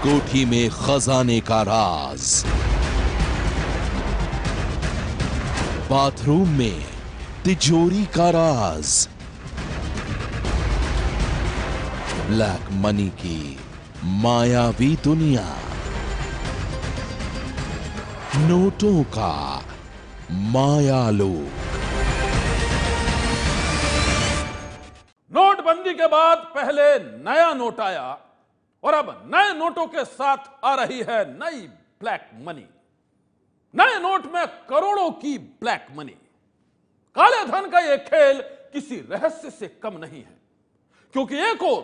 कोठी में खजाने का राज, बाथरूम में तिजोरी का राज, ब्लैक मनी की मायावी दुनिया, नोटों का मायालोक। नोटबंदी के बाद पहले नया नोट आया और अब नए नोटों के साथ आ रही है नई ब्लैक मनी। नए नोट में करोड़ों की ब्लैक मनी। काले धन का यह खेल किसी रहस्य से कम नहीं है, क्योंकि एक और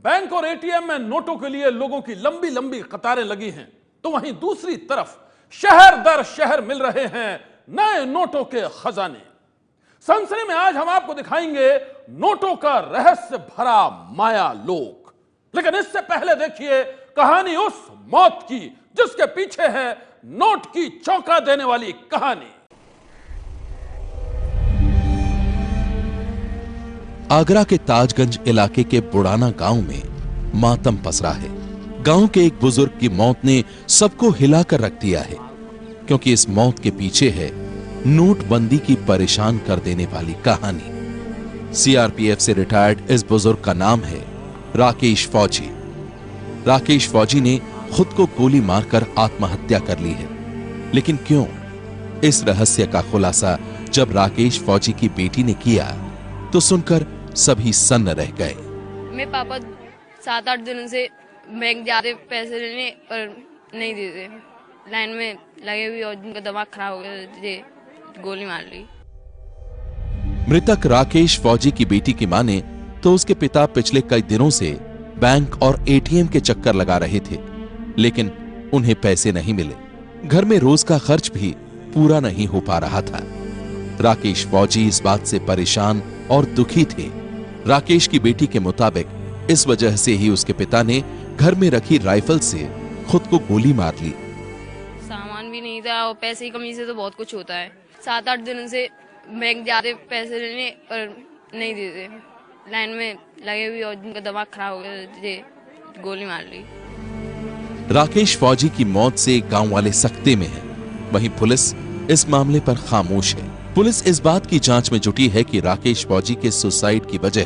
बैंक और एटीएम में नोटों के लिए लोगों की लंबी लंबी कतारें लगी हैं, तो वहीं दूसरी तरफ शहर दर शहर मिल रहे हैं नए नोटों के खजाने। सनसनी में आज हम आपको दिखाएंगे नोटों का रहस्य भरा माया लोक। लेकिन इससे पहले देखिए कहानी उस मौत की जिसके पीछे है नोट की चौंका देने वाली कहानी। आगरा के ताजगंज इलाके के बुड़ाना गांव में मातम पसरा है। गांव के एक बुजुर्ग की मौत ने सबको हिलाकर रख दिया है, क्योंकि इस मौत के पीछे है नोटबंदी की परेशान कर देने वाली कहानी। सीआरपीएफ से रिटायर्ड इस बुजुर्ग का नाम है राकेश फौजी। राकेश फौजी ने खुद को गोली मारकर आत्महत्या कर ली है। लेकिन क्यों? इस रहस्य का खुलासा जब राकेश फौजी की बेटी ने किया तो सुनकर सभी सन्न रह गए। मेरे पापा 7-8 दिनों से बैंक जाते पैसे लेने पर नहीं देते, लाइन में लगे हुए और उनका दिमाग खराब हो गया, गोली मार ली। मृतक राकेश फौजी की बेटी की माने तो उसके पिता पिछले कई दिनों से बैंक और एटीएम के चक्कर लगा रहे थे, लेकिन उन्हें पैसे नहीं मिले। घर में रोज का खर्च भी पूरा नहीं हो पा रहा था। राकेश फौजी इस बात से परेशान और दुखी थे। राकेश की बेटी के मुताबिक इस वजह से ही उसके पिता ने घर में रखी राइफल से खुद को गोली मार ली। सामान भी नहीं था और पैसे की कमी से तो बहुत कुछ होता है। 7-8 दिनों से बैंक जाते पैसे लेने पर नहीं देते, लाइन में लगे हुए और उनका दिमाग खराब हो गया, गोली मार ली। राकेश फौजी की मौत से गांव वाले सख्ते में हैं। वहीं पुलिस इस मामले पर खामोश है। पुलिस इस बात की जांच में जुटी है कि राकेश फौजी के सुसाइड की वजह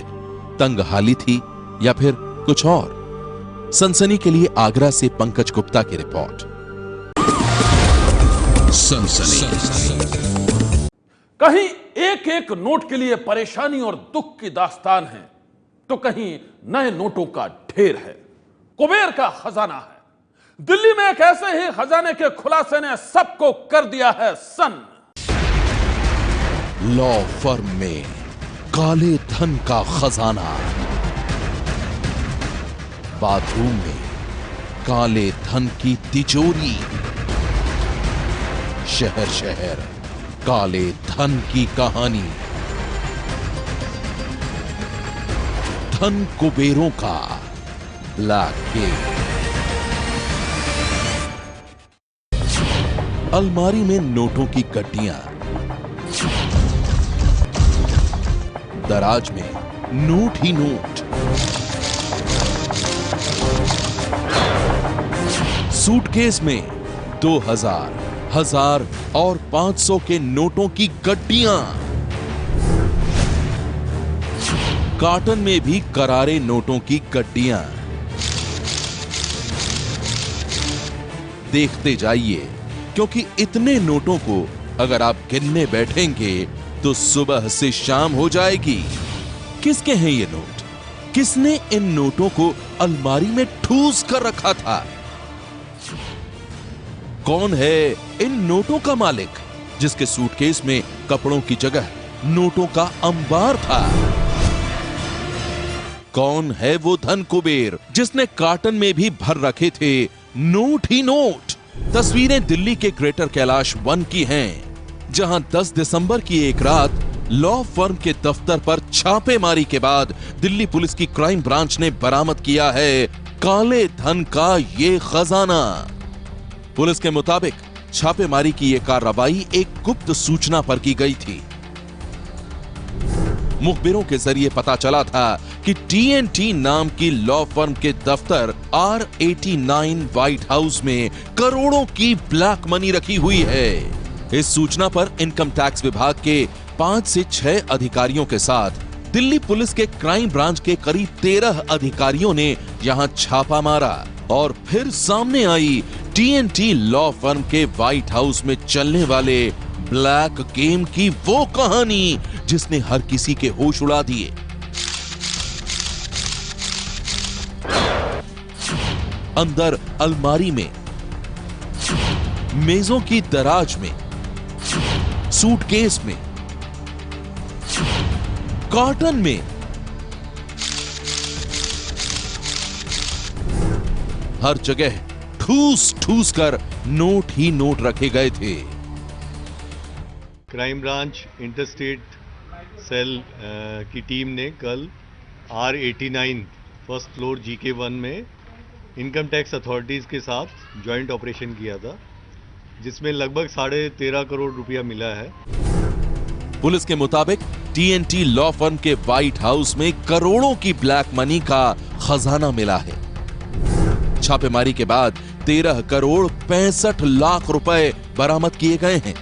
तंगहाली थी या फिर कुछ और। सनसनी के लिए आगरा से पंकज गुप्ता की रिपोर्ट। सनसनी। कहीं एक एक नोट के लिए परेशानी और दुख की दास्तान है, तो कहीं नए नोटों का ढेर है, कुबेर का खजाना है। दिल्ली में एक ऐसे ही खजाने के खुलासे ने सबको कर दिया है सन्न। लॉ फर्म में काले धन का खजाना, बाथरूम में काले धन की तिजोरी, शहर शहर काले धन की कहानी, धन कुबेरों का ब्लैक गेम। अलमारी में नोटों की गड्डियां, दराज में नोट ही नोट, सूटकेस में 2000, 1000 और 500 के नोटों की गड्डियां, कार्टन में भी करारे नोटों की गड्डियां। देखते जाइए, क्योंकि इतने नोटों को अगर आप गिनने बैठेंगे तो सुबह से शाम हो जाएगी। किसके हैं ये नोट? किसने इन नोटों को अलमारी में ठूस कर रखा था? कौन है इन नोटों का मालिक, जिसके सूटकेस में कपड़ों की जगह नोटों का अंबार था? कौन है वो धन कुबेर जिसने कार्टन में भी भर रखे थे नोट ही नोट? तस्वीरें दिल्ली के ग्रेटर कैलाश वन की हैं, जहां 10 दिसंबर की एक रात लॉ फर्म के दफ्तर पर छापेमारी के बाद दिल्ली पुलिस की क्राइम ब्रांच ने बरामद किया है काले धन का ये खजाना। पुलिस के मुताबिक छापेमारी की यह कार्रवाई एक गुप्त सूचना पर की गई थी। मुखबिरों के जरिए पता चला था कि TNT नाम की लॉ फर्म के दफ्तर R89 व्हाइट हाउस में करोड़ों की ब्लैक मनी रखी हुई है। इस सूचना पर इनकम टैक्स विभाग के 5 से 6 अधिकारियों के साथ दिल्ली पुलिस के क्राइम ब्रांच के करीब 13 अधिकारियों ने यहां छापा मारा और फिर सामने आई TNT लॉ फर्म के व्हाइट हाउस में चलने वाले ब्लैक गेम की वो कहानी जिसने हर किसी के होश उड़ा दिए। अंदर अलमारी में, मेजों की दराज में, सूटकेस में, कॉटन में हर जगह ठूस ठूस कर नोट ही नोट रखे गए थे। क्राइम ब्रांच इंटरस्टेट सेल की टीम ने कल R89 फर्स्ट फ्लोर GK1 में इनकम टैक्स अथॉरिटीज़ के साथ जॉइंट ऑपरेशन किया था, जिसमें लगभग 13.5 करोड़ रुपया मिला है। पुलिस के मुताबिक TNT लॉ फर्म के व्हाइट हाउस में करोड़ों की ब्लैक मनी का खजाना मिला है। छापेमारी के बाद 13 करोड़ 65 लाख रुपए बरामद किए गए हैं,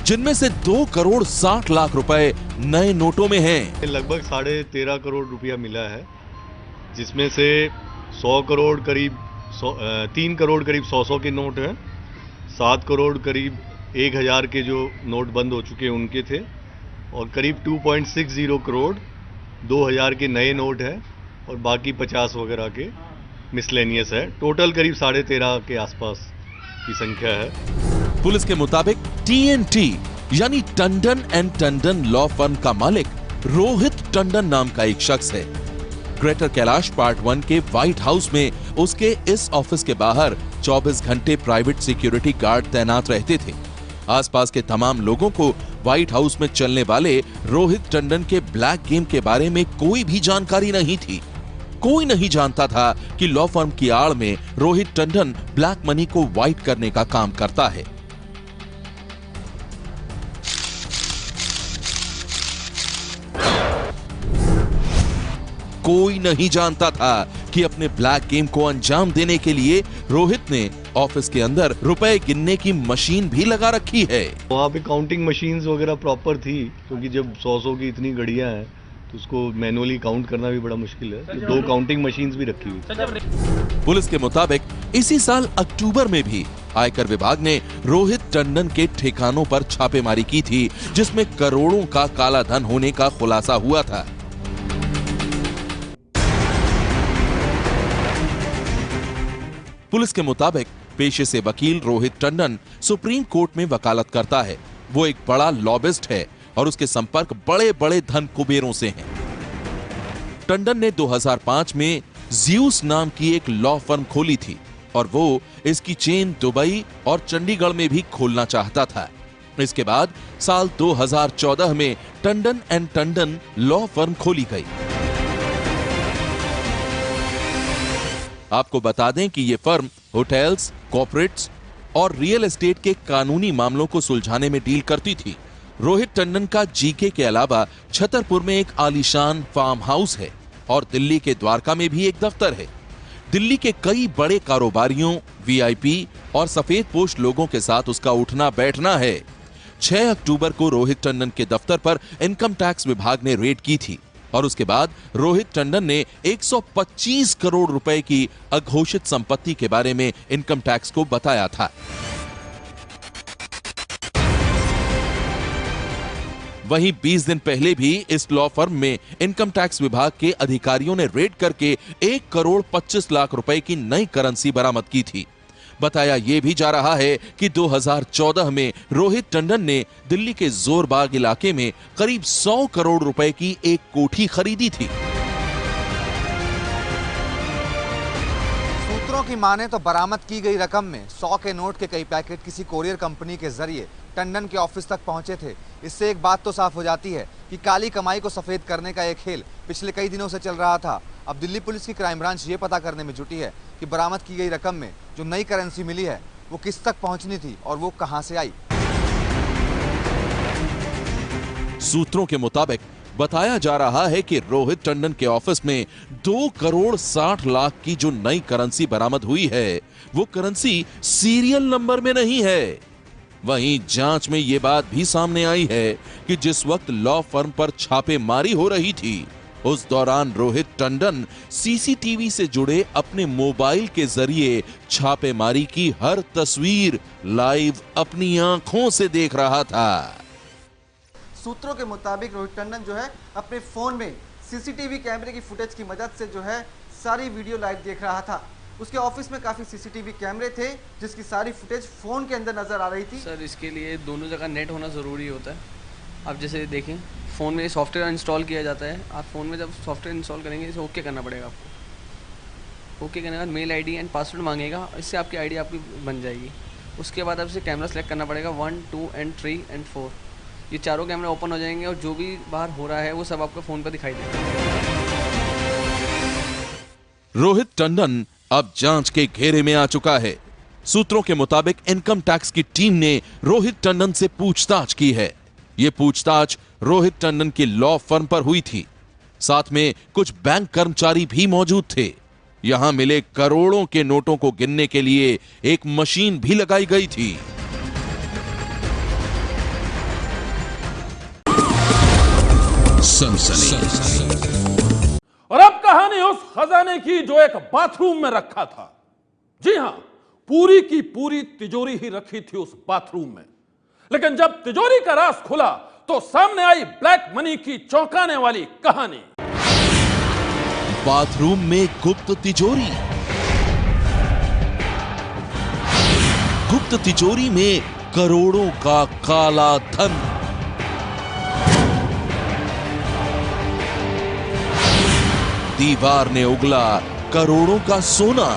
जिनमें से 2 करोड़ 60 लाख रुपए नए नोटों में हैं। लगभग 13.5 करोड़ रुपया मिला है, जिसमें से 100 करोड़ करीब 3 करोड़ करीब 100 के नोट हैं, 7 करोड़ करीब 1000 के जो नोट बंद हो चुके हैं उनके थे, और करीब 2.60 करोड़ 2000 के नए नोट हैं, और बाकी 50 वगैरह के मिसलेनियस है। टोटल करीब 13.5 के आसपास की संख्या है। पुलिस के मुताबिक TNT यानी Tandon and Tandon law firm का मालिक रोहित टंडन नाम का एक शख्स है। ग्रेटर कैलाश पार्ट 1 के व्हाइट हाउस में उसके इस ऑफिस के बाहर 24 घंटे प्राइवेट सिक्योरिटी गार्ड तैनात रहते थे। आसपास के तमाम लोगों को व्हाइट हाउस में चलने वाले रोहित टंडन के ब्लैक गेम के बारे में कोई भी जानकारी नहीं थी। कोई नहीं जानता था कि लॉ फर्म की आड़ में रोहित टंडन ब्लैक मनी को व्हाइट करने का काम करता है। कोई नहीं जानता था कि अपने ब्लैक गेम को अंजाम देने के लिए रोहित ने ऑफिस के अंदर रुपए गिनने की मशीन भी लगा रखी है। वहाँ पे काउंटिंग मशीन्स वगैरह प्रॉपर थी, क्योंकि जब 100 की इतनी घड़ियां हैं तो उसको मैनुअली काउंट करना भी बड़ा मुश्किल है, तो 2 काउंटिंग मशीन्स भी रखी हुई। पुलिस के मुताबिक इसी साल अक्टूबर में भी आयकर विभाग ने रोहित टंडन के ठिकानों पर छापेमारी की थी, जिसमें करोड़ों का काला धन होने का खुलासा हुआ था। पुलिस के मुताबिक पेशे से वकील रोहित टंडन सुप्रीम कोर्ट में वकालत करता है। वो एक बड़ा लॉबिस्ट है और उसके संपर्क बड़े बड़े धन कुबेरों से हैं। टंडन ने 2005 में ज़्यूस नाम की एक लॉ फर्म खोली थी और वो इसकी चेन दुबई और चंडीगढ़ में भी खोलना चाहता था। इसके बाद साल 2014 में Tandon and Tandon law firm खोली गई। आपको बता दें कि यह फर्म होटल्स, कॉर्पोरेट्स और रियल एस्टेट के कानूनी मामलों को सुलझाने में डील करती थी। रोहित टंडन का GK के अलावा छतरपुर में एक आलीशान फार्म हाउस है और दिल्ली के द्वारका में भी एक दफ्तर है। दिल्ली के कई बड़े कारोबारियों, VIP और सफेद पोश लोगों के साथ उसका उठना बैठना है। 6 अक्टूबर को रोहित टंडन के दफ्तर पर इनकम टैक्स विभाग ने रेड की थी और उसके बाद रोहित टंडन ने 125 करोड़ रुपए की अघोषित संपत्ति के बारे में इनकम टैक्स को बताया था। वहीं 20 दिन पहले भी इस लॉ फर्म में इनकम टैक्स विभाग के अधिकारियों ने रेड करके 1 करोड़ 25 लाख रुपए की नई करेंसी बरामद की थी। बताया यह भी जा रहा है कि 2014 में रोहित टंडन ने दिल्ली के जोरबाग इलाके में करीब 100 करोड़ रुपए की एक कोठी खरीदी थी। सूत्रों की माने तो बरामद की गई रकम में 100 के नोट के कई पैकेट किसी कोरियर कंपनी के जरिए टंडन के ऑफिस तक पहुंचे थे। इससे एक बात तो साफ हो जाती है कि काली कमाई को सफेद करने का एक खेल पिछले कई दिनों से चल रहा था। अब दिल्ली पुलिस की क्राइम ब्रांच ये पता करने में जुटी है कि बरामद की गई रकम में जो नई करेंसी मिली है वो किस तक पहुंचनी थी और वो कहां से आई। सूत्रों के मुताबिक बताया जा रहा है कि रोहित टंडन के ऑफिस में 2 करोड़ 60 लाख की जो नई करेंसी बरामद हुई है, वो करेंसी सीरियल नंबर में नहीं है। वहीं जांच में यह बात भी सामने आई है कि जिस वक्त लॉ फर्म पर छापेमारी हो रही थी, उस दौरान रोहित टंडन सीसीटीवी से जुड़े अपने मोबाइल के जरिए छापेमारी की हर तस्वीर लाइव अपनी आंखों से देख रहा था। सूत्रों के मुताबिक रोहित टंडन जो है अपने फोन में सीसीटीवी कैमरे की फुटेज की मदद से जो है सारी वीडियो लाइव देख रहा था। उसके ऑफिस में काफ़ी सीसीटीवी कैमरे थे जिसकी सारी फुटेज फ़ोन के अंदर नज़र आ रही थी। सर इसके लिए दोनों जगह नेट होना ज़रूरी होता है। आप जैसे देखें फ़ोन में सॉफ्टवेयर इंस्टॉल किया जाता है। आप फ़ोन में जब सॉफ्टवेयर इंस्टॉल करेंगे इसे ओके करना पड़ेगा आपको। ओके करने के बाद मेल आईडी एंड पासवर्ड मांगेगा, इससे आपकी आईडी आपकी बन जाएगी। उसके बाद आपसे कैमरा सेलेक्ट करना पड़ेगा 1, 2 एंड 3 एंड 4। ये चारों कैमरे ओपन हो जाएंगे और जो भी बाहर हो रहा है वो सब आपको फ़ोन पर दिखाई देगा। रोहित टंडन अब जांच के घेरे में आ चुका है। सूत्रों के मुताबिक इनकम टैक्स की टीम ने रोहित टंडन से पूछताछ की है। यह पूछताछ रोहित टंडन के लॉ फर्म पर हुई थी। साथ में कुछ बैंक कर्मचारी भी मौजूद थे। यहां मिले करोड़ों के नोटों को गिनने के लिए एक मशीन भी लगाई गई थी। और अब कहानी उस खजाने की जो एक बाथरूम में रखा था। जी हां, पूरी की पूरी तिजोरी ही रखी थी उस बाथरूम में। लेकिन जब तिजोरी का राज खुला तो सामने आई ब्लैक मनी की चौंकाने वाली कहानी। बाथरूम में गुप्त तिजोरी। गुप्त तिजोरी में करोड़ों का काला धन। दीवार ने उगला करोड़ों का सोना।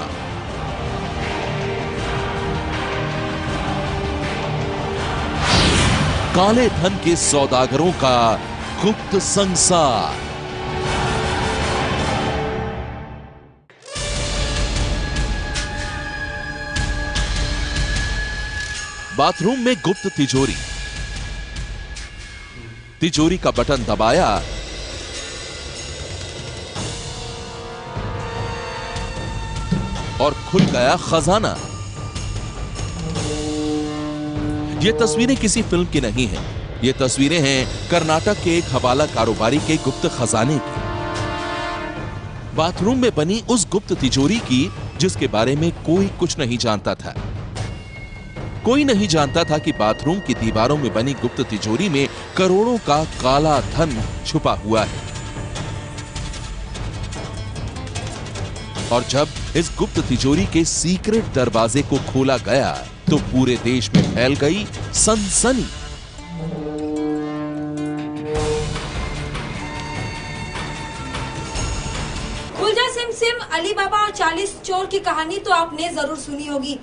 काले धन के सौदागरों का गुप्त संसार। बाथरूम में गुप्त तिजोरी। तिजोरी का बटन दबाया और खुल गया खजाना। ये तस्वीरें किसी फिल्म की नहीं हैं। ये तस्वीरें हैं कर्नाटक के एक हवाला कारोबारी के गुप्त खजाने की। बाथरूम में बनी उस गुप्त तिजोरी की जिसके बारे में कोई कुछ नहीं जानता था। कोई नहीं जानता था कि बाथरूम की दीवारों में बनी गुप्त तिजोरी में करोड़ों का काला धन छुपा हुआ है। और जब इस गुप्त तिजोरी के सीक्रेट दरवाजे को खोला गया तो पूरे देश में फैल गई सनसनी। खुलजा सिम सिम अली बाबा और 40 चोर की कहानी तो आपने जरूर सुनी होगी,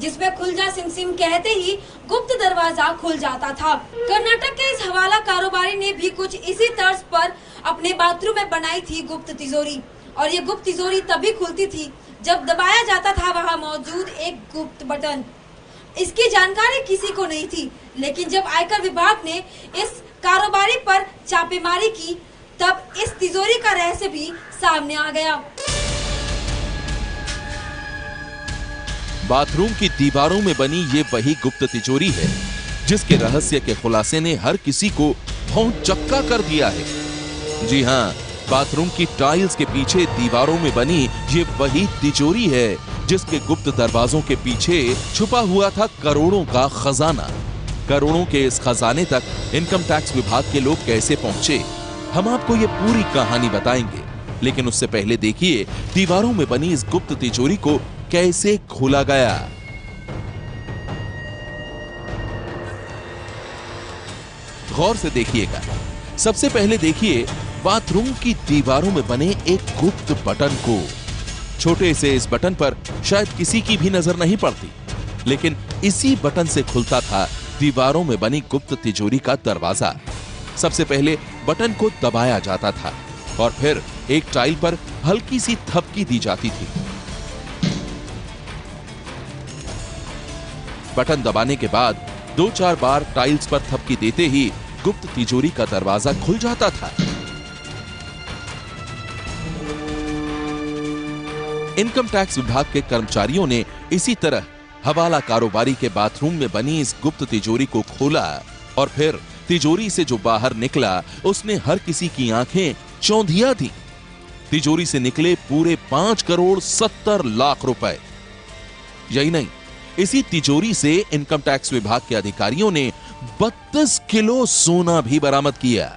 जिसमें खुलजा सिम सिम कहते ही गुप्त दरवाजा खुल जाता था। कर्नाटक के इस हवाला कारोबारी ने भी कुछ इसी तर्ज पर अपने बाथरूम में बनाई थी गुप्त तिजोरी। और ये गुप्त तिजोरी तभी खुलती थी जब दबाया जाता था वहां मौजूद एक गुप्त बटन। इसकी जानकारी किसी को नहीं थी, लेकिन जब आयकर विभाग ने इस कारोबारी पर छापेमारी की तब इस तिजोरी का रहस्य भी सामने आ गया। बाथरूम की दीवारों में बनी ये वही गुप्त तिजोरी है जिसके रहस्य के खुलासे ने हर किसी को भौंचक्का कर दिया है। जी हां, बाथरूम की टाइल्स के पीछे दीवारों में बनी ये वही तिजोरी है जिसके गुप्त दरवाजों के पीछे छुपा हुआ था करोड़ों का खजाना। करोड़ों के इस खजाने तक इनकम टैक्स विभाग के लोग कैसे पहुंचे, हम आपको ये पूरी कहानी बताएंगे। लेकिन उससे पहले देखिए दीवारों में बनी इस गुप्त तिजोरी को कैसे खोला गया। गौर से देखिएगा। सबसे पहले देखिए बाथरूम की दीवारों में बने एक गुप्त बटन को। छोटे से इस बटन पर शायद किसी की भी नजर नहीं पड़ती, लेकिन इसी बटन से खुलता था दीवारों में बनी गुप्त तिजोरी का दरवाजा। सबसे पहले बटन को दबाया जाता था और फिर एक टाइल पर हल्की सी थपकी दी जाती थी। बटन दबाने के बाद 2-4 बार टाइल्स पर थपकी देते ही गुप्त तिजोरी का दरवाजा खुल जाता था। इनकम टैक्स विभाग के कर्मचारियों ने इसी तरह हवाला कारोबारी के बाथरूम में बनी इस गुप्त तिजोरी को खोला और फिर तिजोरी से जो बाहर निकला उसने हर किसी की आंखें चौंधिया दी। तिजोरी से निकले पूरे 5 करोड़ 70 लाख रुपए। यही नहीं, इसी तिजोरी से इनकम टैक्स विभाग के अधिकारियों ने 32 किलो सोना भी बरामद किया।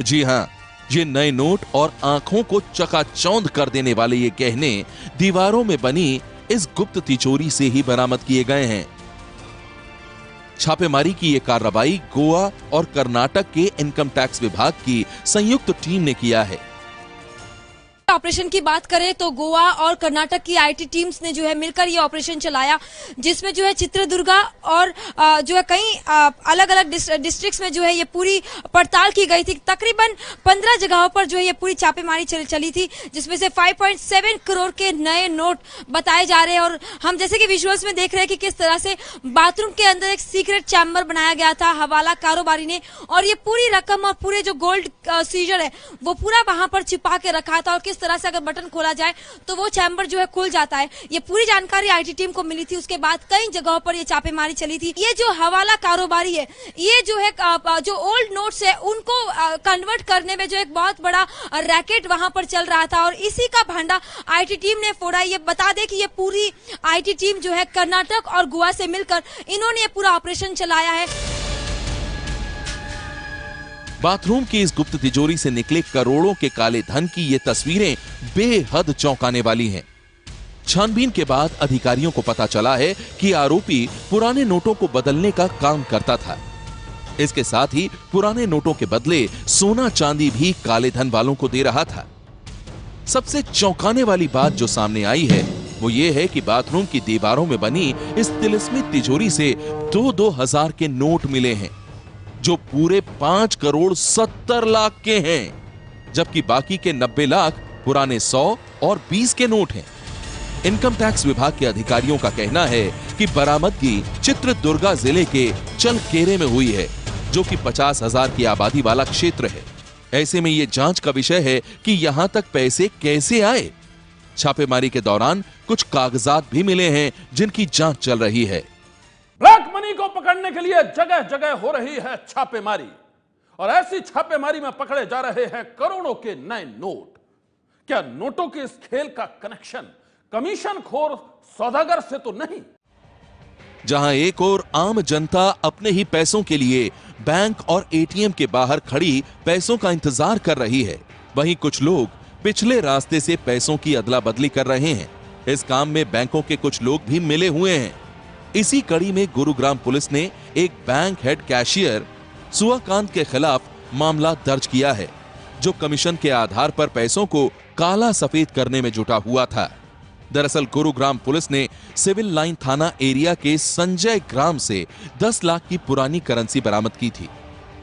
जी हां, ये नए नोट और आंखों को चकाचौंध कर देने वाले ये गहने दीवारों में बनी इस गुप्त तिजोरी से ही बरामद किए गए हैं। छापेमारी की यह कार्रवाई गोवा और कर्नाटक के इनकम टैक्स विभाग की संयुक्त टीम ने किया है। ऑपरेशन की बात करें तो गोवा और कर्नाटक की आईटी टीम्स ने जो है मिलकर ये ऑपरेशन चलाया, जिसमें जो है चित्रदुर्गा और जो है कई अलग अलग डिस्ट्रिक्ट्स में जो है ये पूरी पड़ताल की गई थी। तकरीबन 15 जगहों पर जो है ये पूरी छापेमारी चली थी, जिसमें से 5.7 करोड़ के नए नोट बताए जा रहे हैं। और हम जैसे कि विजुअल्स में देख रहे हैं कि किस तरह से बाथरूम के अंदर एक सीक्रेट चैम्बर बनाया गया था हवाला कारोबारी ने, और ये पूरी रकम और पूरे जो गोल्ड सीजर है वो पूरा वहां पर छिपा के रखा था, और किस तरह से अगर बटन खोला जाए तो वो चैम्बर जो है खुल जाता है। ये पूरी जानकारी आईटी टीम को मिली थी। उसके बाद कई जगहों पर ये छापेमारी चली थी। ये जो हवाला कारोबारी है, ये जो है जो ओल्ड नोट्स है उनको कन्वर्ट करने में जो एक बहुत बड़ा रैकेट वहां पर चल रहा था, और इसी का भांडा आईटी टीम ने फोड़ा। ये बता दें कि ये पूरी आईटी टीम जो है कर्नाटक और गोवा से मिलकर इन्होंने ये पूरा ऑपरेशन चलाया है। बाथरूम की इस गुप्त तिजोरी से निकले करोड़ों के काले धन की ये तस्वीरें बेहद चौंकाने वाली हैं। छानबीन के बाद अधिकारियों को पता चला है कि आरोपी पुराने नोटों को बदलने का काम करता था। इसके साथ ही पुराने नोटों के बदले सोना चांदी भी काले धन वालों को दे रहा था। सबसे चौंकाने वाली बात जो सामने आई है वो ये है कि बाथरूम की दीवारों में बनी इस तिलिस्मित तिजोरी से 2-2 हजार के नोट मिले हैं, जो पूरे 5 करोड़ 70 लाख के हैं, जबकि बाकी के 90 लाख पुराने 100 और 20 के नोट हैं। इनकम टैक्स विभाग के अधिकारियों का कहना है कि बरामदगी चित्रदुर्गा जिले के चलकेरे में हुई है, जो कि 50,000 की आबादी वाला क्षेत्र है। ऐसे में यह जांच का विषय है कि यहां तक पैसे कैसे आए। छापेमारी के दौरान कुछ कागजात भी मिले हैं जिनकी जांच चल रही है। ब्लैक मनी को पकड़ने के लिए जगह जगह हो रही है छापेमारी, और ऐसी छापेमारी में पकड़े जा रहे हैं करोड़ों के नए नोट। क्या नोटों के इस खेल का कनेक्शन कमीशनखोर सौदागर से तो नहीं? जहां एक ओर आम जनता अपने ही पैसों के लिए बैंक और एटीएम के बाहर खड़ी पैसों का इंतजार कर रही है, वहीं कुछ लोग पिछले रास्ते से पैसों की अदला बदली कर रहे हैं। इस काम में बैंकों के कुछ लोग भी मिले हुए हैं। इसी कड़ी में गुरुग्राम पुलिस ने एक बैंक हेड कैशियर सुआकांत के खिलाफ मामला दर्ज किया है, जो कमीशन के आधार पर पैसों को काला सफेद करने में जुटा हुआ था। दरअसल गुरुग्राम पुलिस ने सिविल लाइन थाना एरिया के संजय ग्राम से 10 लाख की पुरानी करेंसी बरामद की थी।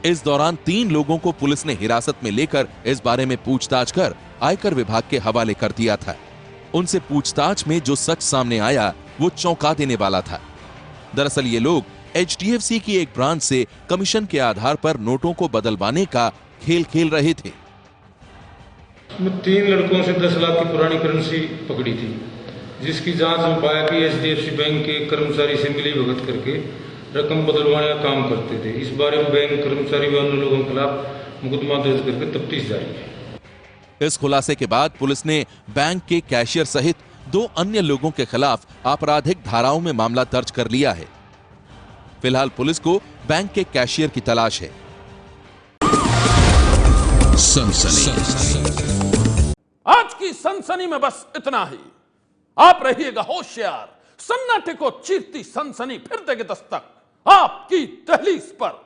इस दौरान 3 लोगों को पुलिस ने हिरासत में लेकर इस बारे में पूछताछ कर आयकर विभाग के हवाले कर दिया था। उनसे पूछताछ में जो सच सामने आया वो चौंका देने वाला था। दरअसल ये लोग HDFC की एक ब्रांच से कमीशन के आधार पर नोटों को बदलवाने का खेल खेल रहे थे। 3 लड़कों से 10 लाख की पुरानी करेंसी पकड़ी थी, जिसकी जांच में पाया कि HDFC बैंक के कर्मचारी से मिली भगत करके रकम बदलवाने का काम करते थे। इस बारे में बैंक कर्मचारी व अन्य लोगों के खिलाफ मुकदमा दर्ज करके तफ्तीश जारी है। इस खुलासे के बाद पुलिस ने बैंक के कैशियर सहित 2 अन्य लोगों के खिलाफ आपराधिक धाराओं में मामला दर्ज कर लिया है। फिलहाल पुलिस को बैंक के कैशियर की तलाश है। आज की सनसनी में बस इतना ही। आप रहिएगा होशियार। सन्नाटे को चीरती सनसनी फिर देगी दस्तक आपकी दहलीज पर।